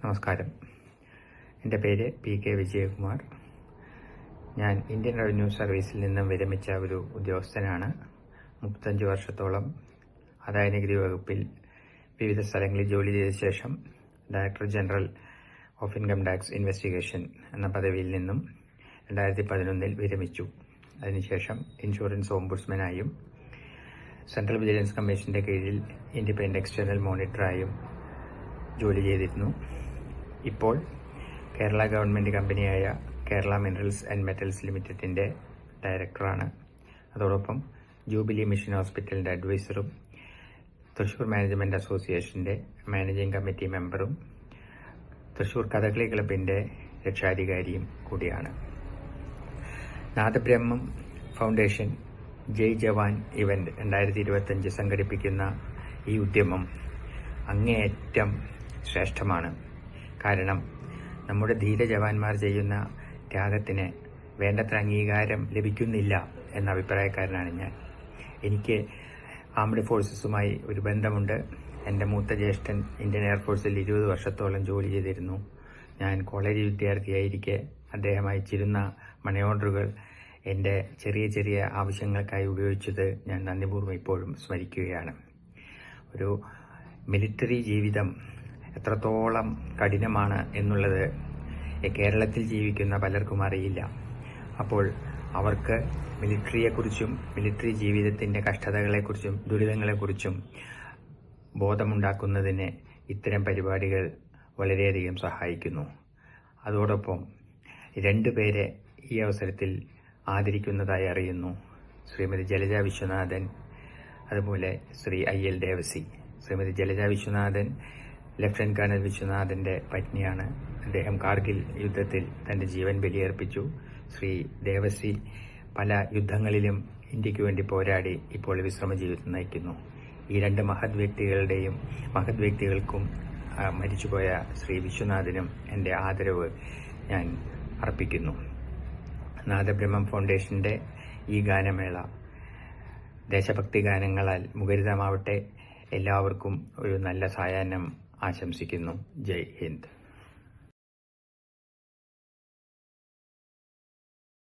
നമസ്കാരം. എൻ്റെ പേര് PK വിജയകുമാർ. ഞാൻ ഇന്ത്യൻ റവന്യൂ സർവീസിൽ നിന്നും വിരമിച്ച ഒരു ഉദ്യോഗസ്ഥനാണ്. 35 വർഷത്തോളം ആദായനികുതി വകുപ്പിൽ വിവിധ സ്ഥലങ്ങളിൽ ജോലി ചെയ്ത ശേഷം director general of income tax investigation എന്ന പദവിയിൽ നിന്നും 2011 വിരമിച്ചു. അതിനുശേഷം ഇൻഷുറൻസ് ഓംബുഡ്സ്മാനായും സെൻട്രൽ വിജിലൻസ് കമ്മീഷന്റെ കീഴിൽ ഇൻഡിപെൻഡന്റ് എക്സ്റ്റേണൽ മോണിറ്ററായും ജോലി ചെയ്തിരുന്നു. ഇപ്പോൾ കേരള ഗവൺമെന്റ് കമ്പനിയായ കേരള മിനറൽസ് ആൻഡ് മെറ്റൽസ് ലിമിറ്റഡിന്റെ ഡയറക്ടറാണ്. അതോടൊപ്പം ജൂബിലി മിഷൻ ഹോസ്പിറ്റലിന്റെ അഡ്വൈസറും തൃശൂർ മാനേജ്മെന്റ് അസോസിയേഷന്റെ മാനേജിംഗ് കമ്മിറ്റി മെമ്പറും തൃശൂർ കഥകളി ക്ലബിന്റെ രക്ഷാധികാരിയും കൂടിയാണ്. നാദബ്രഹ്മം ഫൗണ്ടേഷൻ ജയ് ജവാൻ ഇവന്റ് 2025 സംഘടിപ്പിക്കുന്ന ഈ ഉദ്യമം അങ്ങേയറ്റം ശ്രേഷ്ഠമാണ്. കാരണം നമ്മുടെ ധീര ജവാന്മാർ ചെയ്യുന്ന ത്യാഗത്തിന് വേണ്ടത്ര അംഗീകാരം ലഭിക്കുന്നില്ല എന്ന അഭിപ്രായക്കാരനാണ് ഞാൻ. എനിക്ക് ആംഡ് ഫോഴ്സസുമായി ഒരു ബന്ധമുണ്ട്. എൻ്റെ മൂത്ത ജ്യേഷ്ഠൻ ഇന്ത്യൻ എയർഫോഴ്സിൽ 20 വർഷത്തോളം ജോലി ചെയ്തിരുന്നു. ഞാൻ കോളേജ് വിദ്യാർത്ഥിയായിരിക്കെ അദ്ദേഹം അയച്ചിരുന്ന മണി ഓർഡറുകൾ എൻ്റെ ചെറിയ ചെറിയ ആവശ്യങ്ങൾക്കായി ഉപയോഗിച്ചത് ഞാൻ നന്ദിപൂർവ്വം ഇപ്പോഴും സ്മരിക്കുകയാണ്. ഒരു മിലിറ്ററി ജീവിതം എത്രത്തോളം കഠിനമാണ് എന്നുള്ളത് കേരളത്തിൽ ജീവിക്കുന്ന പലർക്കും അറിയില്ല. അപ്പോൾ അവർക്ക് മിലിറ്ററിയെക്കുറിച്ചും മിലിറ്ററി ജീവിതത്തിൻ്റെ കഷ്ടതകളെക്കുറിച്ചും ദുരിതങ്ങളെക്കുറിച്ചും ബോധമുണ്ടാക്കുന്നതിന് ഇത്തരം പരിപാടികൾ വളരെയധികം സഹായിക്കുന്നു. അതോടൊപ്പം 2 പേരെ ഈ അവസരത്തിൽ ആദരിക്കുന്നതായി അറിയുന്നു. ശ്രീമതി ജലജ വിശ്വനാഥൻ, അതുപോലെ Shri IL Devasi. Shrimati Jalaja Viswanathan lieutenant colonel വിശ്വനാഥന്റെ പത്നിയാണ്. അദ്ദേഹം കാർഗിൽ യുദ്ധത്തിൽ തന്റെ ജീവൻ ബലിയർപ്പിച്ചു. ശ്രീ ദേവസി പല യുദ്ധങ്ങളിലും ഇന്ത്യക്ക് വേണ്ടി പോരാടി ഇപ്പോൾ വിശ്രമ ജീവിതം നയിക്കുന്നു. ഈ 2 മഹത് വ്യക്തികൾക്കും മരിച്ചുപോയ ശ്രീ വിശ്വനാഥനും എൻ്റെ ആദരവ് ഞാൻ അർപ്പിക്കുന്നു. നാദബ്രഹ്മം ഫൗണ്ടേഷന്റെ ഈ ഗാനമേള ദേശഭക്തി ഗാനങ്ങളാൽ മുഖരിതമാവട്ടെ. എല്ലാവർക്കും ഒരു നല്ല സായാഹ്നം ആശംസിക്കുന്നു. ജയ് ഹിന്ദ്.